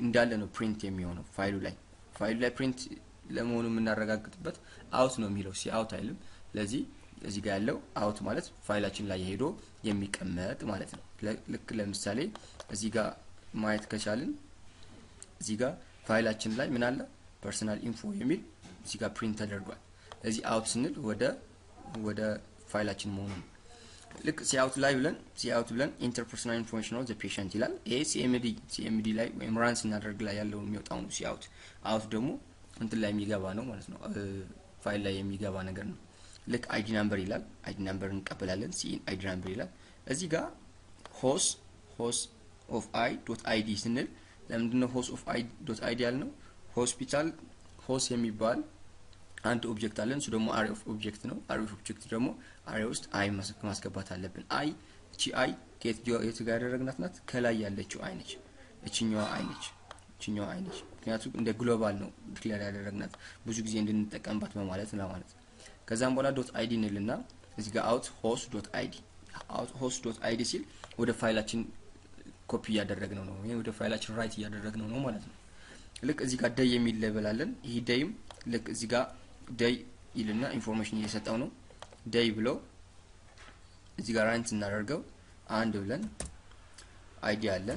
እንዳለ ነው ፕሪንት የሚሆነው ፋይሉ ላይ ፕሪንት ለመሆኑ የምናረጋግጥበት አውት ነው የሚለው ሲ አውት አይልም ስለዚህ እዚህ ጋር ያለው አውት ማለት ፋይላችን ላይ ሄዶ የሚቀመጥ ማለት ነው ልክ ለምሳሌ እዚህ ጋር ማየት ከቻልን እዚህ ጋር ፋይላችን ላይ ምን አለ ፐርሰናል ኢንፎ የሚል እዚህ ጋር ፕሪንት ተደርጓል ስለዚህ አውት ስንል ወደ ፋይላችን መሆኑ ልክ ሲአውት ብለን ኢንተርፐርሰናል ኢንፎርሜሽን ኦፍ ዘ ፔሸንት ይላል ይሄ ሲኤምዲ ላይ ወይም ራን ስናደርግ ላይ ያለው የሚወጣው ነው ሲአውት አውት ደግሞ እንትን ላይ የሚገባ ነው ማለት ነው ፋይል ላይ የሚገባ ነገር ነው ልክ አይዲ ነምበር ይላል አይዲ ነምበር እንቀበላለን ሲኢን አይዲ ነምበር ይላል እዚህ ጋር host of i.id ስንል ለምንድነው host of i.id ያልነው ሆስፒታል host የሚባል አንድ ኦብጀክት አለን እሱ ደግሞ array of object ነው array of object ደግሞ array ውስጥ i ማስገባት አለብን i እቺ i የት ጋር ያደረግናት ናት ከላይ ያለችው i ነች እቺኛዋ i ነች ምክንያቱም እንደ ግሎባል ነው ዲክሌር ያደረግናት ብዙ ጊዜ እንድንጠቀምባት በማለት ነው ማለት ከዛም በኋላ .id እንልና እዚህ ጋር out host.id ሲል ወደ ፋይላችን ኮፒ ያደረግነው ነው ወደ ፋይላችን ራይት ያደረግነው ነው ማለት ነው ልክ እዚህ ጋር day የሚል ሌብል አለን ይሄ dayም ልክ እዚህ ጋር day ይልና ኢንፎርሜሽን እየሰጠው ነው day ብሎ እዚህ ጋር ራንት እናደርገው አንድ ብለን id አለ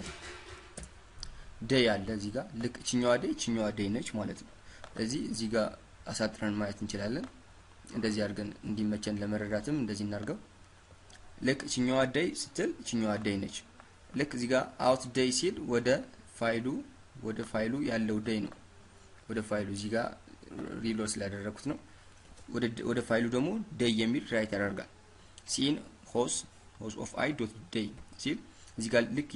day አለ እዚህ ጋር ልክ እቺኛዋ day ነች ማለት ነው ስለዚህ እዚህ ጋር አሳጥረን ማየት እንችላለን እንደዚህ አድርገን እንዲመቸን ለመረዳትም እንደዚህ እናርገው ልክ እቺኛዋ day ስትል እቺኛዋ day ነች ልክ እዚህ ጋር out day ሲል ወደ ፋይሉ ያለው day ነው ወደ ፋይሉ እዚህ ጋር ሪሎድ ስላደረኩት ነው ወደ ፋይሉ ደግሞ day የሚል ራይት ያደርጋል ሲን host of i.day ሲል እዚህ ጋር ልክ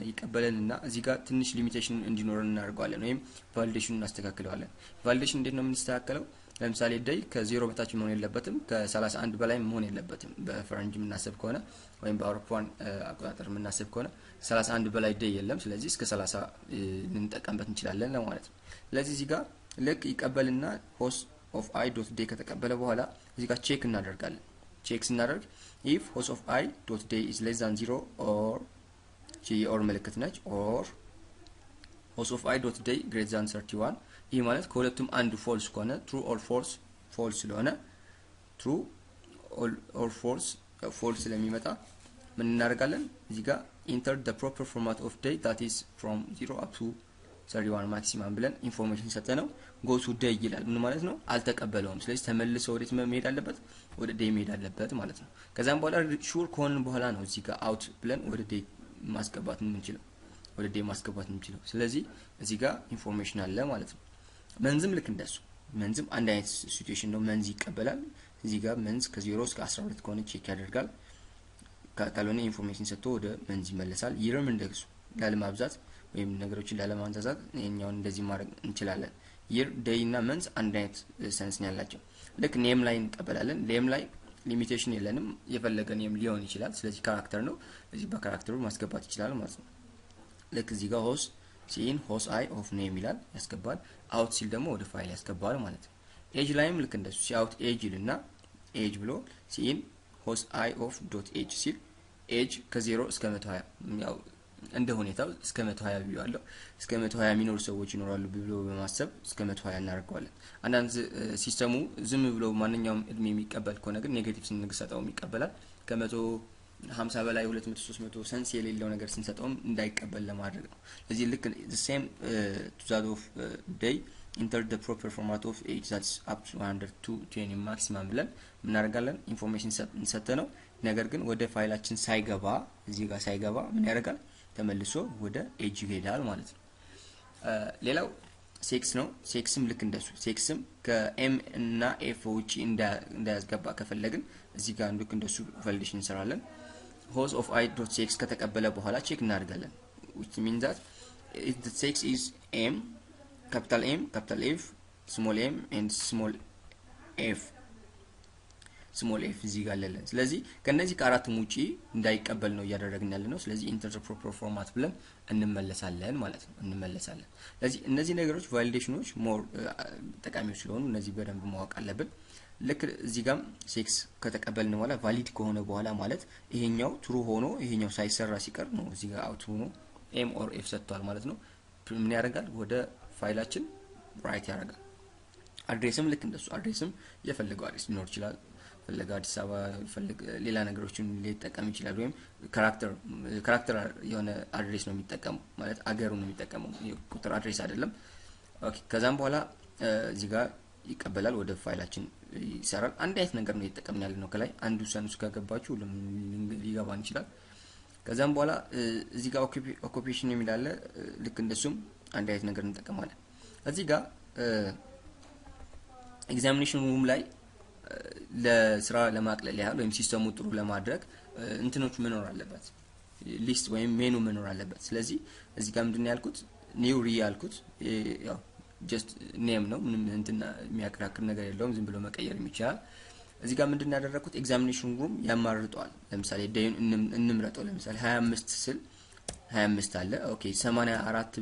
ይቀበለንና እዚህ ጋር ትንሽ ሊሚቴሽን እንዲኖረን እናደርጋለን ወይም ቫሊዴሽኑን እናስተካክለዋለን ቫሊዴሽን እንዴት ነው የምንስተካከለው ለምሳሌ day ከ0 በታች መሆን የለበትም ከ31 በላይ መሆን የለበትም በፈረንጅ የምናስብ ከሆነ ወይም በአውሮፓን አቆጣጠር የምናስብ ከሆነ 31 በላይ day የለም ስለዚህ እስከ 30 ልንጠቀምበት እንችላለን ለማለት ነው ስለዚህ እዚህ ጋር ልክ ይቀበልና host of i.day ከተቀበለ በኋላ እዚህ ጋር ቼክ እናደርጋለን ቼክ ስናደርግ if host of i.day is less than 0 or ምልክት ነች or host of i.day greater than 31 ይሄ ማለት ከሁለቱም አንዱ false ከሆነ true or false ስለሆነ true or false ስለሚመጣ ምን እናደርጋለን እዚህ ጋር enter the proper format of day that is from 0 up to 31 maximum ብለን ኢንፎርሜሽን ሰጠነው go to day ይላል ምን ማለት ነው አልተቀበለውም ስለዚህ ተመልሶ ወዴት መሄድ አለበት ወደ day መሄድ አለበት ማለት ነው ከዛም በኋላ ሹር ከሆነን በኋላ ነው እዚህ ጋር out ብለን ወደ day ማስገባት የምንችለው ስለዚህ እዚህ ጋር ኢንፎርሜሽን አለ ማለት ነው መንዝም ልክ እንደሱ መንዝም አንድ አይነት ሲቹዌሽን ነው መንዝ ይቀበላል እዚህ ጋር መንዝ ከ0 እስከ 12 ከሆነ ቼክ ያደርጋል ካልሆነ ኢንፎርሜሽን ሰጥቶ ወደ መንዝ ይመለሳል ይርም እንደሱ ላለማብዛት ወይም ነገሮችን ላለማንዛዛት እኛውን እንደዚህ ማድረግ እንችላለን year day እና month አንድ አይነት ሰንስ ነው ያላቸው ልክ ኔም ላይ እንቀበላለን ኔም ላይ ሊሚቴሽን የለንም የፈለገ ኔም ሊሆን ይችላል ስለዚህ ካራክተር ነው እዚህ በካራክተሩ ማስገባት ይችላል ማለት ነው ልክ እዚህ ጋር host ሲን host i of name ይላል ያስገባል out ሲል ደግሞ ወደ ፋይል ያስገባል ማለት ነው age ላይም ልክ እንደሱ ሲአውት age ይልና age ብሎ ሲን host i of .age ሲል age ከ0 እስከ 120 ያው እንደ ሁኔታው እስከ 120 ቢዋለው እስከ 120 ሚኖር ሰዎች ይኖራሉ ብሎ በማሰብ እስከ 120 እናደርጋለን አንዳንድ ሲስተሙ ዝም ብሎ ማንኛውም እድሜ የሚቀበል ከሆነ ግን ኔጌቲቭ ስንሰጠው ይቀበላል ከ150 በላይ 200 300 ሰንስ የሌለው ነገር ስንሰጠው እንዳይቀበል ለማድረግ ነው ስለዚህ ልክ the same to that of day enter the proper format of age that's up to 120 maximum ብለን እናደርጋለን ኢንፎርሜሽን ሰጠነው ነገር ግን ወደ ፋይላችን ሳይገባ እዚህ ጋር ሳይገባ ምን ያደርጋል ተመልሶ ወደ ኤጅ ይሄዳል ማለት ነው ሌላው ሴክስ ነው ሴክስም ልክ እንደሱ ሴክስም ከኤም እና ኤፍ ውጪ እንዳያስገባ ከፈለግን እዚህ ጋር ልክ እንደሱ ቫሊዴሽን እንሰራለን host of i.sex ከተቀበለ በኋላ ቼክ እናደርጋለን which means that if the sex is m capital F small m and small f እዚህ ጋር አለን ስለዚህ ከነዚህ ከአራቱም ውጪ እንዳይቀበል ነው ያደረግን ያለነው ስለዚህ enter the proper format ብለን እንመለሳለን ማለት ነው ስለዚህ እነዚህ ነገሮች ቫሊዴሽኖች ሞር ጠቃሚዎች ስለሆኑ እነዚህ በደንብ ማወቅ አለብን ልክ እዚህ ጋር ሴክስ ከተቀበልን በኋላ ቫሊድ ከሆነ በኋላ ማለት ይሄኛው ትሩ ሆኖ ይሄኛው ሳይሰራ ሲቀር ነው እዚህ ጋር አውት ሆኖ m or f ሰጥቷል ማለት ነው ምን ያደርጋል ወደ ፋይላችን ራይት ያደርጋል። አድሬስም ልክ እንደሱ አድሬስም የፈለገው አድሬስ ሊኖር ይችላል። ፈለገ አዲስ አበባ ፈለገ ሌላ ነገሮችን ሊጠቀም ይችላል። ወይም ካራክተር የሆነ አድሬስ ነው የሚጠቀመው ማለት አገሩን ነው የሚጠቀመው ቁጥር አድሬስ አይደለም። ኦኬ ከዛም በኋላ እዚህ ጋር ይቀበላል ወደ ፋይላችን ይሰራል። አንድ አይነት ነገር ነው እየተጠቀምን ያለ ነው። ከላይ አንዱ ሰንስ ከገባችሁ ሊገባን ይችላል። ከዛም በኋላ እዚህ ጋር ኦኩፔሽን የሚል አለ። ልክ እንደሱም አንድ አይነት ነገር እንጠቀማለን። እዚህ ጋር ኤግዛሚኔሽን ሩም ላይ ለስራ ለማቅለል ያህል ወይም ሲስተሙ ጥሩ ለማድረግ እንትኖች መኖር አለበት ሊስት ወይም ሜኑ መኖር አለበት። ስለዚህ እዚህ ጋር ምንድነው ያልኩት ኒው ሪ ያልኩት ያው ጀስት ኔም ነው ምንም እንትና የሚያከራክር ነገር የለውም ዝም ብሎ መቀየር ይችላል። እዚህ ጋር ምንድነው ያደረኩት ኤግዛሚኔሽን ሩም ያማርጠዋል። ለምሳሌ ዴይን እንምረጠው ለምሳሌ 25 ስል 25 አለ ኦኬ 84